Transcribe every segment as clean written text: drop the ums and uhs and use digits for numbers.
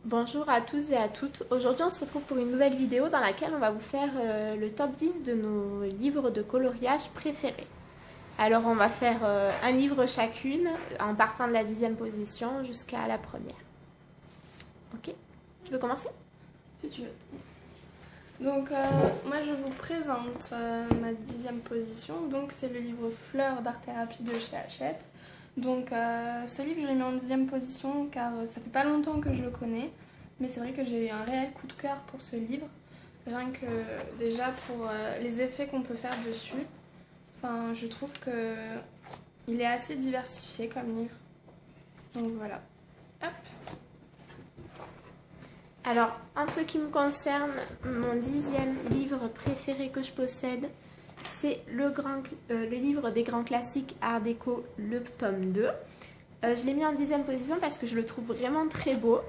Bonjour à tous et à toutes. Aujourd'hui, on se retrouve pour une nouvelle vidéo dans laquelle on va vous faire le top 10 de nos livres de coloriage préférés. Alors, on va faire un livre chacune en partant de la 10e position jusqu'à la première. Ok? Tu veux commencer? Si tu veux. Donc, moi je vous présente ma 10e position. Donc, c'est le livre Fleurs d'art-thérapie de chez Hachette. Donc, ce livre, je l'ai mis en 10e position car ça fait pas longtemps que je le connais. Mais c'est vrai que j'ai eu un réel coup de cœur pour ce livre. Rien que déjà pour les effets qu'on peut faire dessus. Enfin, je trouve que il est assez diversifié comme livre. Donc voilà. Hop. Alors, en ce qui me concerne, mon 10e livre préféré que je possède, c'est le livre des grands classiques Art déco, le tome 2. Je l'ai mis en 10e position parce que je le trouve vraiment très beau.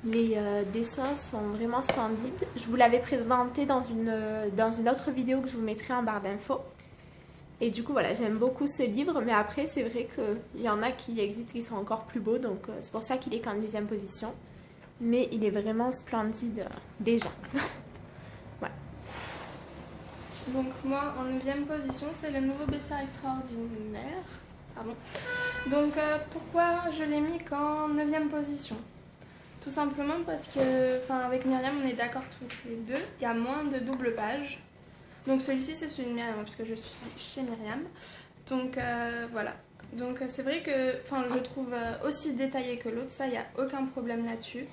Les dessins sont vraiment splendides. Je vous l'avais présenté dans une autre vidéo que je vous mettrai en barre d'infos. Et du coup, voilà, j'aime beaucoup ce livre. Mais après, c'est vrai qu'il y en a qui existent qui sont encore plus beaux. Donc, c'est pour ça qu'il est qu'en 10e position. Mais il est vraiment splendide déjà. Voilà. Donc moi, en 9e position, c'est le nouveau bestiaire extraordinaire. Pardon. Donc pourquoi je l'ai mis qu'en 9e position? Tout simplement parce que, avec Myriam, on est d'accord toutes les deux, il y a moins de double pages. Donc celui-ci, c'est celui de Myriam, parce que je suis chez Myriam. Donc voilà. Donc c'est vrai que je trouve aussi détaillé que l'autre, ça, il n'y a aucun problème là-dessus.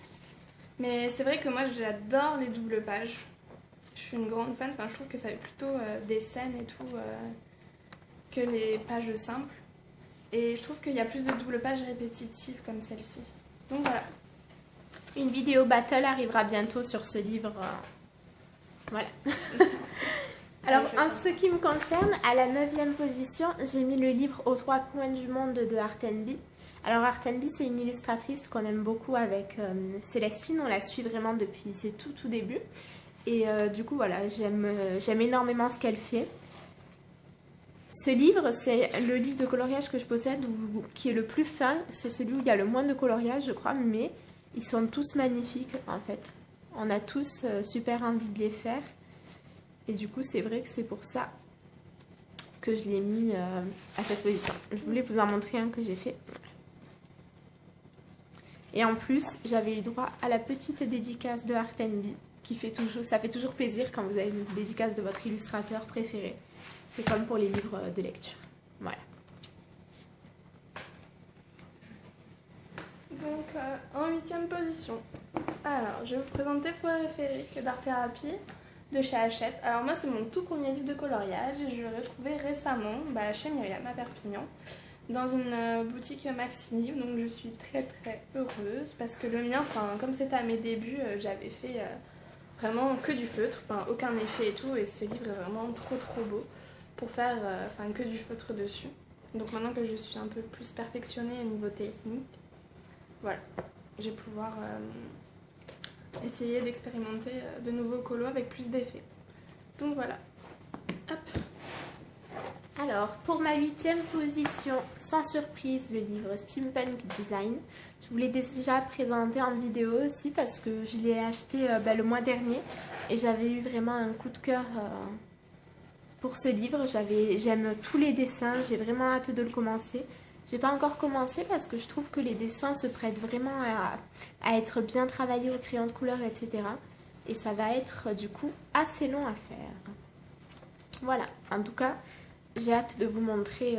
Mais c'est vrai que moi, j'adore les doubles pages. Je suis une grande fan, je trouve que ça fait plutôt des scènes et tout que les pages simples. Et je trouve qu'il y a plus de double pages répétitives comme celle-ci. Donc voilà. Une vidéo battle arrivera bientôt sur ce livre. Voilà. Alors, en ce qui me concerne, à la 9e position, j'ai mis le livre Aux trois coins du monde de Artenby. Alors, Artenby, c'est une illustratrice qu'on aime beaucoup avec Célestine. On la suit vraiment depuis ses tout débuts. Et du coup, voilà, j'aime énormément ce qu'elle fait. Ce livre, c'est le livre de coloriage que je possède qui est le plus fin. C'est celui où il y a le moins de coloriage, je crois, mais ils sont tous magnifiques, en fait. On a tous super envie de les faire. Et du coup, c'est vrai que c'est pour ça que je l'ai mis à cette position. Je voulais vous en montrer un que j'ai fait. Et en plus, j'avais eu droit à la petite dédicace de Artenby. Ça fait toujours plaisir quand vous avez une dédicace de votre illustrateur préféré. C'est comme pour les livres de lecture. Voilà. Donc, en 8e position. Alors, je vais vous présenter Foire féerique d'art-thérapie de chez Hachette. Alors moi, c'est mon tout premier livre de coloriage. Je l'ai retrouvé récemment chez Myriam à Perpignan, dans une boutique Maxi Livre. Donc je suis très heureuse parce que le mien, comme c'était à mes débuts, j'avais fait vraiment que du feutre, aucun effet et tout. Et ce livre est vraiment trop beau pour faire que du feutre dessus. Donc maintenant que je suis un peu plus perfectionnée au niveau technique, voilà, je vais pouvoir essayer d'expérimenter de nouveaux colos avec plus d'effets. Donc voilà. Hop. Alors, pour ma 8e position, sans surprise, le livre Steampunk Design. Je vous l'ai déjà présenté en vidéo aussi parce que je l'ai acheté le mois dernier et j'avais eu vraiment un coup de cœur pour ce livre. J'aime tous les dessins, j'ai vraiment hâte de le commencer. J'ai pas encore commencé parce que je trouve que les dessins se prêtent vraiment à être bien travaillés au crayon de couleur, etc. Et ça va être du coup assez long à faire. Voilà, en tout cas, j'ai hâte de vous montrer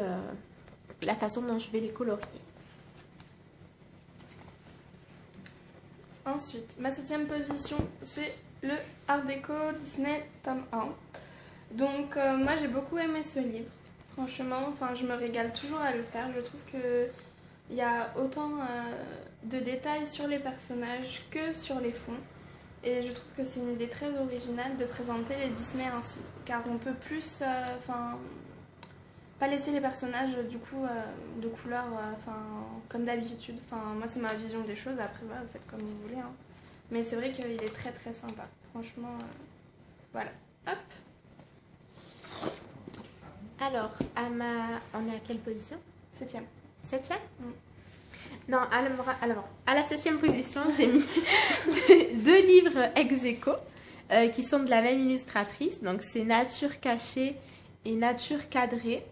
la façon dont je vais les colorier. Ensuite, ma 7e position, c'est le Art déco Disney tome 1. Donc moi j'ai beaucoup aimé ce livre. Franchement, je me régale toujours à le faire. Je trouve qu'il y a autant de détails sur les personnages que sur les fonds. Et je trouve que c'est une idée très originale de présenter les Disney ainsi. Car on peut plus, pas laisser les personnages du coup de couleur, comme d'habitude. Moi c'est ma vision des choses. Après voilà, vous faites comme vous voulez. Hein. Mais c'est vrai qu'il est très sympa. Franchement, voilà. Hop. Alors, on est à quelle position? 7e. 7e? Non, alors, à la 7e position, j'ai mis deux livres ex aequo qui sont de la même illustratrice. Donc, c'est Nature cachée et Nature cadrée.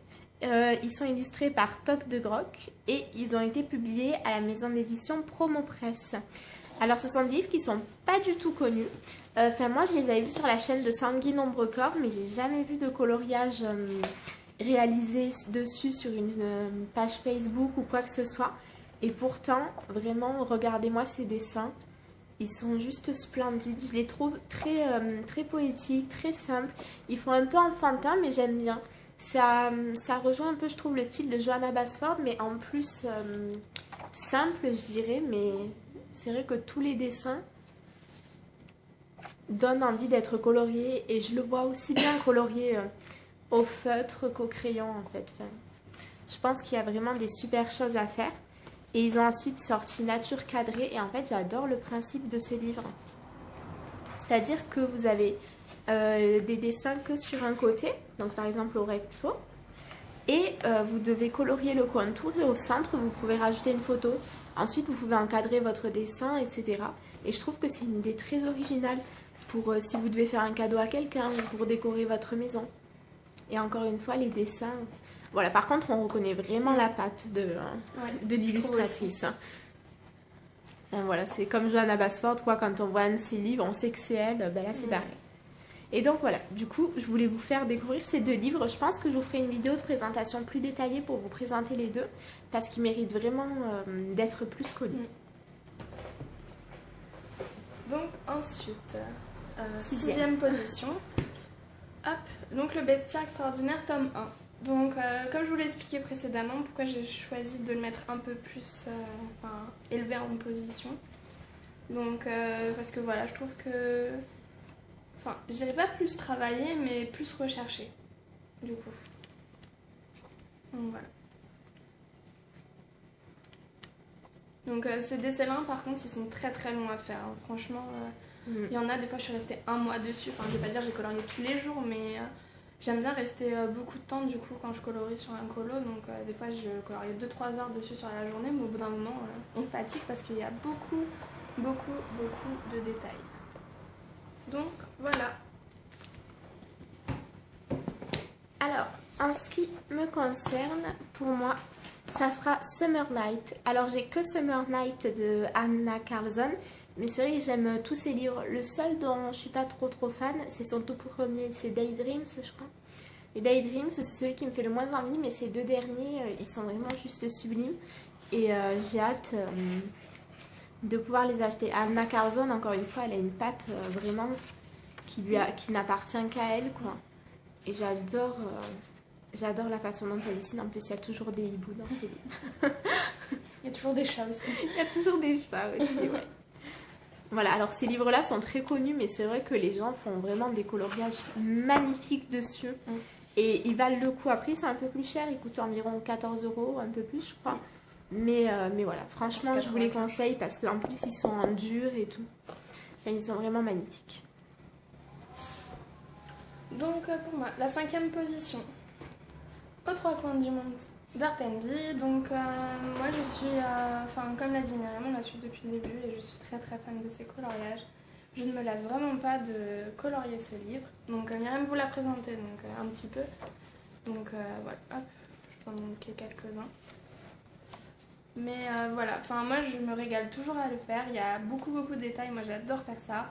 Ils sont illustrés par Toc de Groc et ils ont été publiés à la maison d'édition Promo Presse. Alors, ce sont des livres qui sont pas du tout connus. Enfin, moi, je les avais vus sur la chaîne de Sanguine Nombre Corps, mais j'ai jamais vu de coloriage réalisé dessus sur une page Facebook ou quoi que ce soit. Et pourtant, vraiment, regardez-moi ces dessins. Ils sont juste splendides. Je les trouve très, très poétiques, très simples. Ils font un peu enfantin, mais j'aime bien. Ça rejoint un peu, je trouve, le style de Johanna Basford, mais en plus simple, je dirais. Mais c'est vrai que tous les dessins donnent envie d'être coloriés. Et je le vois aussi bien colorié au feutre qu'au crayon, en fait. Enfin, je pense qu'il y a vraiment des super choses à faire. Et ils ont ensuite sorti Nature cadrée. Et en fait, j'adore le principe de ce livre. C'est-à-dire que vous avez des dessins que sur un côté. Donc, par exemple, au recto. Et vous devez colorier le contour. Et au centre, vous pouvez rajouter une photo. Ensuite, vous pouvez encadrer votre dessin, etc. Et je trouve que c'est une idée très originale pour si vous devez faire un cadeau à quelqu'un ou pour décorer votre maison. Et encore une fois, les dessins... Voilà, par contre, on reconnaît vraiment la patte de l'illustratrice. Enfin, voilà, c'est comme Johanna Basford, quoi, quand on voit un de ses livres, on sait que c'est elle, ben là c'est pareil. Et donc voilà, du coup, je voulais vous faire découvrir ces deux livres. Je pense que je vous ferai une vidéo de présentation plus détaillée pour vous présenter les deux, parce qu'ils méritent vraiment d'être plus connus. Donc ensuite, 6e position. Hop, donc le Bestiaire extraordinaire, tome 1. Donc, comme je vous l'ai expliqué précédemment, pourquoi j'ai choisi de le mettre un peu plus élevé en position. Donc, parce que voilà, je trouve que... Enfin, je dirais pas plus travaillé, mais plus recherché, du coup. Donc, voilà. Donc, ces dessins-là, par contre, ils sont très très longs à faire. Hein. Franchement, il y en a, des fois, je suis restée un mois dessus. Enfin, je vais pas dire que j'ai colorié tous les jours, mais... J'aime bien rester beaucoup de temps du coup quand je colorie sur un colo, donc des fois je colorie 2-3 heures dessus sur la journée, mais au bout d'un moment on fatigue parce qu'il y a beaucoup de détails. Donc voilà. Alors, en ce qui me concerne, pour moi, ça sera Summer Night. Alors j'ai que Summer Night de Anna Carlson, mais c'est vrai que j'aime tous ses livres. Le seul dont je suis pas trop fan, c'est son tout premier, c'est Daydreams, je crois. Et Daydreams, c'est celui qui me fait le moins envie, mais ces deux derniers, ils sont vraiment juste sublimes. Et j'ai hâte de pouvoir les acheter. Anna Carlson, encore une fois, elle a une patte vraiment qui n'appartient qu'à elle, quoi. Et j'adore la façon dont elle dessine. En plus, il y a toujours des hiboux dans ses livres. Il y a toujours des chats aussi. Il y a toujours des chats aussi, ouais. Voilà, alors ces livres-là sont très connus, mais c'est vrai que les gens font vraiment des coloriages magnifiques dessus. Et ils valent le coup. Après, ils sont un peu plus chers, ils coûtent environ 14 €, un peu plus, je crois. Mais voilà, franchement, je vous les conseille parce qu'en plus, ils sont en dur et tout. Enfin, ils sont vraiment magnifiques. Donc, pour moi, la 5e position, aux trois coins du monde, d'Artenby. Donc, moi, je suis, comme l'a dit Myriam, on la suit depuis le début et je suis très fan de ses coloriages. Je ne me lasse vraiment pas de colorier ce livre. Donc, Myriam vous l'a présenté un petit peu. Donc, voilà, hop, je peux en manquer quelques-uns. Mais voilà, moi, je me régale toujours à le faire. Il y a beaucoup de détails, moi, j'adore faire ça.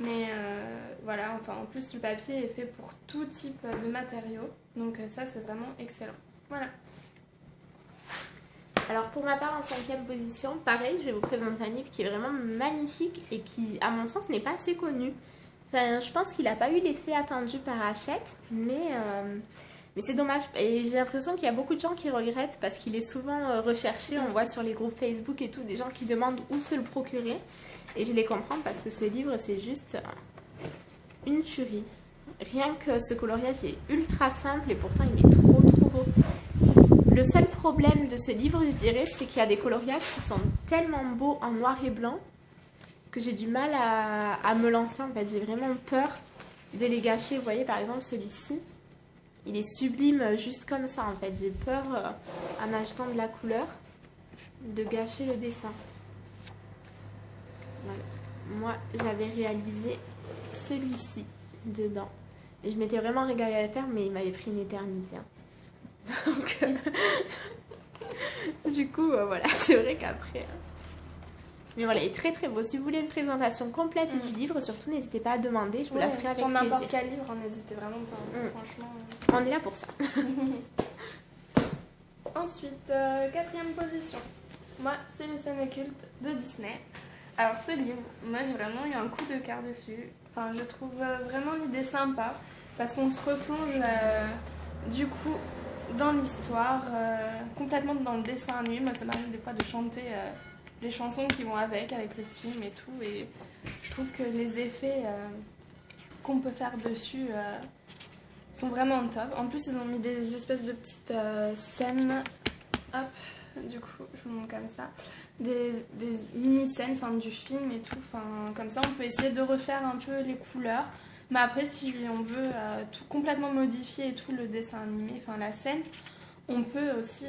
Mais voilà, en plus le papier est fait pour tout type de matériaux. Donc ça c'est vraiment excellent. Voilà. Alors pour ma part en 5e position, pareil, je vais vous présenter un livre qui est vraiment magnifique et qui à mon sens n'est pas assez connu. Enfin, je pense qu'il n'a pas eu l'effet attendu par Hachette, mais c'est dommage. Et j'ai l'impression qu'il y a beaucoup de gens qui regrettent parce qu'il est souvent recherché. On voit sur les groupes Facebook et tout des gens qui demandent où se le procurer. Et je les comprends parce que ce livre, c'est juste une tuerie. Rien que ce coloriage est ultra simple et pourtant il est trop beau. Le seul problème de ce livre, je dirais, c'est qu'il y a des coloriages qui sont tellement beaux en noir et blanc que j'ai du mal à me lancer. En fait, j'ai vraiment peur de les gâcher. Vous voyez, par exemple, celui-ci, il est sublime juste comme ça. En fait, j'ai peur en ajoutant de la couleur. de gâcher le dessin. Voilà. Moi, j'avais réalisé celui-ci dedans. Et je m'étais vraiment régalée à le faire, mais il m'avait pris une éternité. Hein. Donc, du coup, voilà, c'est vrai qu'après... Mais voilà, il est très très beau. Si vous voulez une présentation complète du livre, surtout n'hésitez pas à demander, je vous la ferai avec plaisir. Sur n'importe quel livre, n'hésitez vraiment pas. Franchement. On est là pour ça. Ensuite, quatrième position. Moi, c'est les scènes occultes de Disney. Alors ce livre, moi j'ai vraiment eu un coup de cœur dessus. Enfin, je trouve vraiment l'idée sympa parce qu'on se replonge du coup dans l'histoire, complètement dans le dessin animé. Moi ça m'arrive des fois de chanter les chansons qui vont avec le film et tout. Et je trouve que les effets qu'on peut faire dessus sont vraiment top. En plus ils ont mis des espèces de petites scènes. Hop, du coup je vous montre comme ça. Des mini-scènes du film et tout. Comme ça on peut essayer de refaire un peu les couleurs. Mais après si on veut tout complètement modifier et tout le dessin animé, la scène, on peut aussi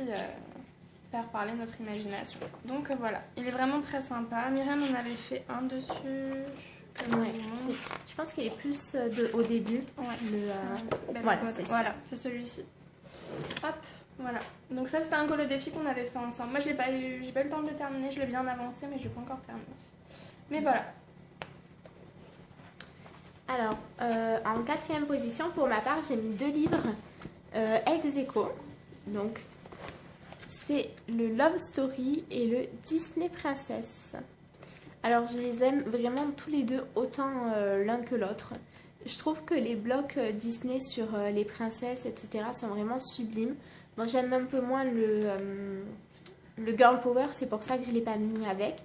faire parler notre imagination. Donc voilà, il est vraiment très sympa. Myriam en avait fait un dessus. Ouais, je pense qu'il est plus au début. Ouais. Voilà, c'est celui-ci. Hop, voilà. Donc ça c'était un colo défi qu'on avait fait ensemble. Moi j'ai pas eu le temps de le terminer, je l'ai bien avancé mais je l'ai pas encore terminé. Mais voilà. Alors, en quatrième position, pour ma part, j'ai mis 2 livres ex aequo. Donc, c'est le Love Story et le Disney Princess. Alors, je les aime vraiment tous les deux autant l'un que l'autre. Je trouve que les blocs Disney sur les princesses, etc. sont vraiment sublimes. Moi, j'aime un peu moins le Girl Power, c'est pour ça que je ne l'ai pas mis avec.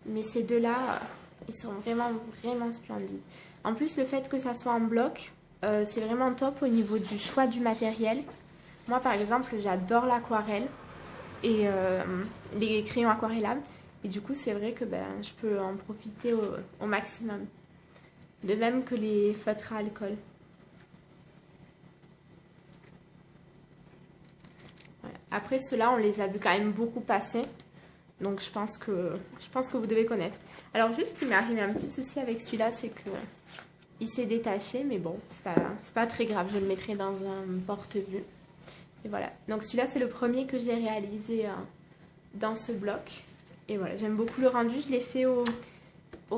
Mais ces deux-là, ils sont vraiment, vraiment splendides. En plus, le fait que ça soit en bloc, c'est vraiment top au niveau du choix du matériel. Moi, par exemple, j'adore l'aquarelle et les crayons aquarellables. Et du coup, c'est vrai que je peux en profiter au maximum. De même que les feutres à alcool. Voilà. Après, ceux-là, on les a vus quand même beaucoup passer. Donc, je pense que vous devez connaître. Alors, juste, il m'est arrivé un petit souci avec celui-là, c'est que il s'est détaché, mais bon, c'est pas très grave. Je le mettrai dans un porte-vue. Et voilà. Donc, celui-là, c'est le premier que j'ai réalisé dans ce bloc. Et voilà, j'aime beaucoup le rendu. Je l'ai fait au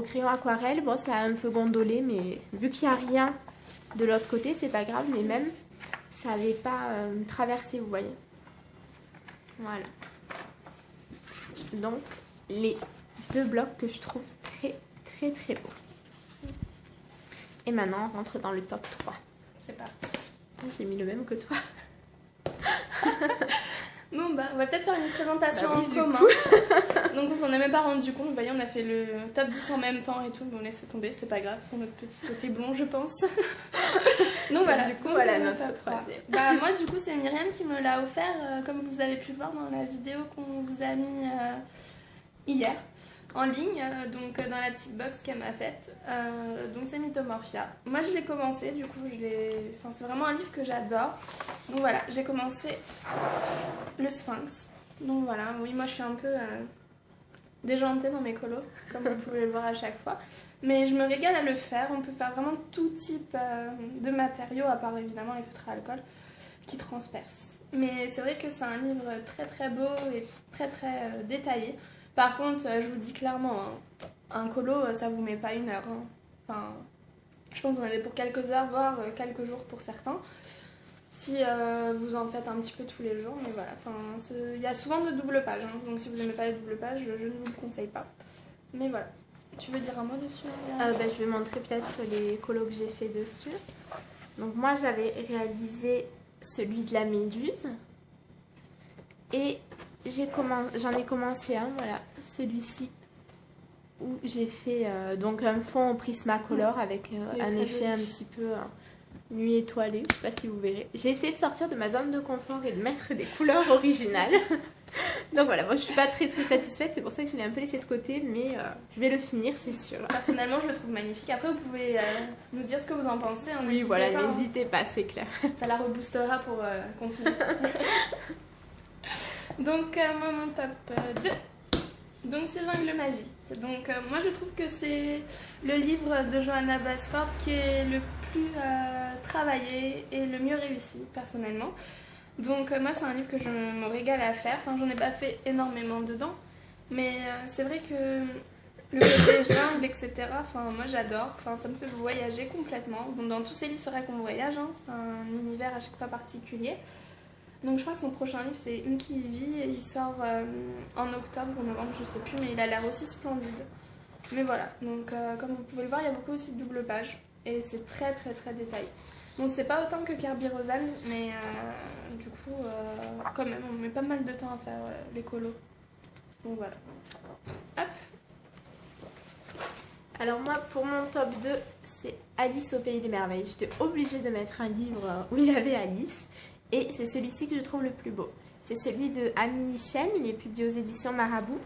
crayon aquarelle. Bon, ça a un peu gondolé, mais vu qu'il n'y a rien de l'autre côté, c'est pas grave. Mais même, ça n'avait pas traversé, vous voyez. Voilà. Donc, les 2 blocs que je trouve très, très, très beaux. Et maintenant, on rentre dans le top 3. C'est parti. J'ai mis le même que toi. Bon, on va peut-être faire une présentation en commun. Donc, on s'en est même pas rendu compte. Vous voyez, on a fait le top 10 en même temps et tout. Mais on laisse tomber, c'est pas grave. C'est notre petit côté blond, je pense. Donc, voilà. Du coup, voilà notre troisième. Moi, du coup, c'est Myriam qui me l'a offert, comme vous avez pu le voir dans la vidéo qu'on vous a mis hier en ligne, donc dans la petite box qu'elle m'a faite. Donc c'est Mythomorphia. Moi je l'ai commencé, du coup c'est vraiment un livre que j'adore. Donc voilà, j'ai commencé le Sphinx. Donc voilà, oui, moi je suis un peu déjantée dans mes colos, comme vous pouvez le voir à chaque fois. Mais je me régale à le faire. On peut faire vraiment tout type de matériaux, à part évidemment les feutres à alcool qui transpercent. Mais c'est vrai que c'est un livre très très beau et très très détaillé. Par contre, je vous dis clairement, un colo, ça vous met pas 1 heure. Je pense qu'on avait pour quelques heures, voire quelques jours pour certains. Si vous en faites un petit peu tous les jours, mais voilà. Il y a souvent de doubles pages, donc si vous n'aimez pas les doubles pages, je ne vous le conseille pas. Mais voilà. Tu veux dire un mot dessus? Je vais montrer peut-être les colos que j'ai fait dessus. Donc moi, j'avais réalisé celui de la méduse. Et j'en ai commencé un, voilà, celui-ci, où j'ai fait donc un fond au Prismacolor avec un effet un petit peu nuit étoilée, je sais pas si vous verrez. J'ai essayé de sortir de ma zone de confort et de mettre des couleurs originales. Donc voilà, moi je suis pas très très satisfaite, c'est pour ça que je l'ai un peu laissé de côté, mais je vais le finir, c'est sûr. Personnellement, je le trouve magnifique. Après, vous pouvez nous dire ce que vous en pensez. Oui, voilà, n'hésitez pas, c'est clair. Ça la reboostera pour continuer. Donc, moi, mon top 2, Donc c'est Jungle Magique. Donc moi je trouve que c'est le livre de Johanna Basford qui est le plus travaillé et le mieux réussi personnellement. Donc moi c'est un livre que je me régale à faire. Enfin j'en ai pas fait énormément dedans, mais c'est vrai que le côté jungle, etc. Enfin moi j'adore. Enfin ça me fait voyager complètement. Donc dans tous ces livres c'est vrai qu'on voyage. Hein. C'est un univers à chaque fois particulier. Donc je crois que son prochain livre c'est Une qui vit et il sort en octobre ou novembre, je sais plus, mais il a l'air aussi splendide. Mais voilà, donc comme vous pouvez le voir, il y a beaucoup aussi de double pages et c'est très très très détaillé. Bon, c'est pas autant que Kirby Rosal, mais du coup, quand même, on met pas mal de temps à faire les colos. Donc voilà. Hop. Alors moi, pour mon top 2, c'est Alice au Pays des Merveilles. J'étais obligée de mettre un livre où il y avait Alice. Et c'est celui-ci que je trouve le plus beau. C'est celui de Amélie Chen, il est publié aux éditions Marabout.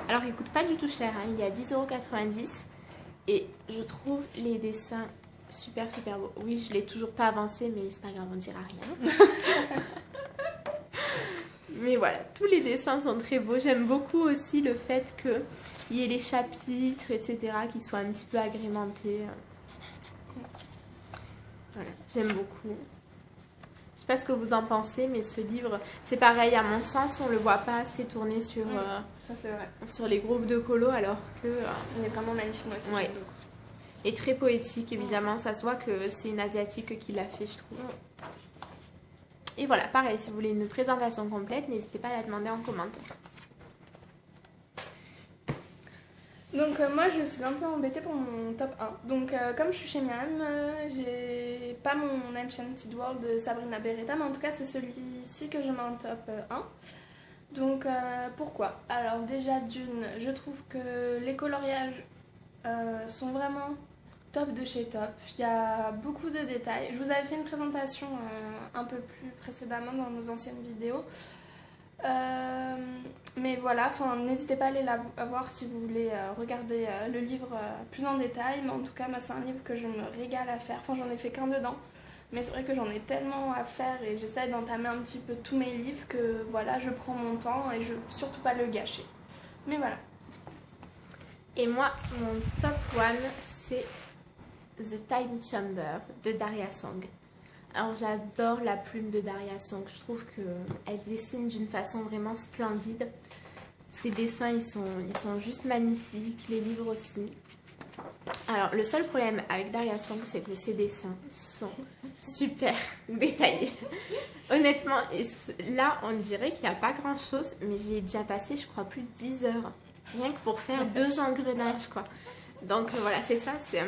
Alors il coûte pas du tout cher, hein. Il est à 10,90 €. Et je trouve les dessins super super beaux. Oui, je l'ai toujours pas avancé, mais c'est pas grave, on dira rien. Mais voilà, tous les dessins sont très beaux. J'aime beaucoup aussi le fait qu'il y ait les chapitres, etc., qui soient un petit peu agrémentés. Voilà, j'aime beaucoup. Je sais pas ce que vous en pensez, mais ce livre, c'est pareil, à mon sens, on le voit pas assez tourné sur, ça c'est vrai. Sur les groupes de colo, alors que... il est vraiment magnifique, moi aussi. Ouais. Et très poétique, évidemment, ça se voit que c'est une asiatique qui l'a fait, je trouve. Et voilà, pareil, si vous voulez une présentation complète, n'hésitez pas à la demander en commentaire. Donc moi je suis un peu embêtée pour mon top 1. Donc comme je suis chez Miam, j'ai pas mon Enchanted World de Sabrina Beretta, mais en tout cas c'est celui-ci que je mets en top 1. Donc pourquoi? Alors déjà d'une, je trouve que les coloriages sont vraiment top de chez top. Il y a beaucoup de détails. Je vous avais fait une présentation un peu plus précédemment dans nos anciennes vidéos. Mais voilà, n'hésitez pas à aller la voir si vous voulez regarder le livre plus en détail. Mais en tout cas, moi, c'est un livre que je me régale à faire. Enfin, j'en ai fait qu'un dedans. Mais c'est vrai que j'en ai tellement à faire et j'essaie d'entamer un petit peu tous mes livres que voilà, je prends mon temps et je veux surtout pas le gâcher. Mais voilà. Et moi, mon top 1, c'est The Time Chamber de Daria Song. Alors j'adore la plume de Daria Song, je trouve qu'elle dessine d'une façon vraiment splendide. Ses dessins, ils sont juste magnifiques, les livres aussi. Alors le seul problème avec Daria Song, c'est que ses dessins sont super détaillés. Honnêtement, et là on dirait qu'il n'y a pas grand chose, mais j'ai déjà passé je crois plus de 10 heures, rien que pour faire 2 engrenages quoi. Donc voilà, c'est ça, c'est un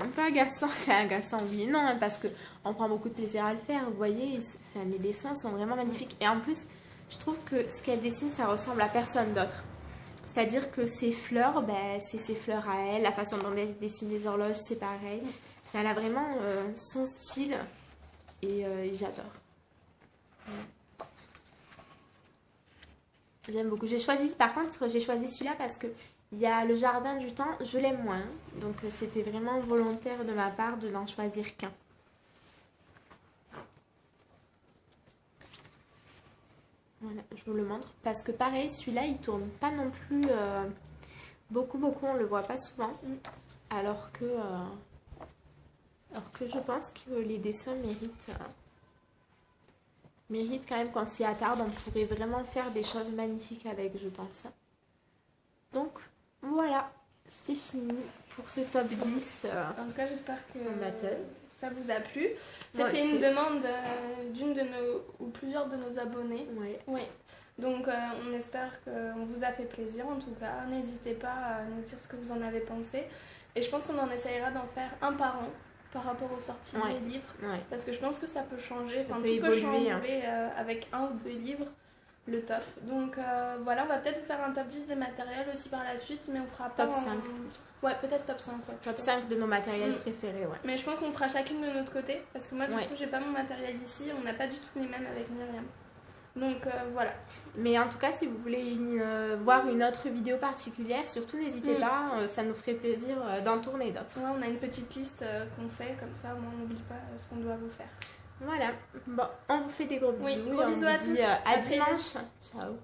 peu agaçant. Enfin, agaçant, oui et non, hein, parce qu'on prend beaucoup de plaisir à le faire. Vous voyez, les dessins sont vraiment magnifiques. Et en plus, je trouve que ce qu'elle dessine, ça ressemble à personne d'autre. C'est-à-dire que ses fleurs, c'est ses fleurs à elle. La façon dont elle dessine les horloges, c'est pareil. Elle a vraiment son style et j'adore. J'aime beaucoup. Par contre, j'ai choisi celui-là parce que il y a Le Jardin du Temps, je l'aime moins. Donc c'était vraiment volontaire de ma part de n'en choisir qu'un. Voilà, je vous le montre. Parce que pareil, celui-là, il tourne pas non plus beaucoup, on le voit pas souvent. Alors que je pense que les dessins méritent quand même qu'on s'y attarde. On pourrait vraiment faire des choses magnifiques avec, je pense. Donc, voilà, c'est fini pour ce top 10. En tout cas, j'espère que battle. Ça vous a plu. C'était une demande d'une de nos ou plusieurs de nos abonnés. Oui. Donc, on espère qu'on vous a fait plaisir. En tout cas, n'hésitez pas à nous dire ce que vous en avez pensé. Et je pense qu'on en essayera d'en faire un par an par rapport aux sorties des livres. Parce que je pense que ça peut changer. Enfin, tout peut changer avec un ou deux livres. Le top. Donc voilà, on va peut-être vous faire un top 10 des matériels aussi par la suite, mais on fera pas top 5. Ouais, peut-être top 5. Ouais, top 5 de nos matériels préférés, ouais. Mais je pense qu'on fera chacune de notre côté, parce que moi du coup j'ai pas mon matériel ici, on n'a pas du tout les mêmes avec Myriam. Donc voilà. Mais en tout cas, si vous voulez voir une autre vidéo particulière, surtout n'hésitez pas, ça nous ferait plaisir d'en tourner d'autres. Ouais, on a une petite liste qu'on fait, comme ça au moins on n'oublie pas ce qu'on doit vous faire. Voilà, bon, on vous fait des gros bisous. Gros bisous à tous. À dimanche. Ciao.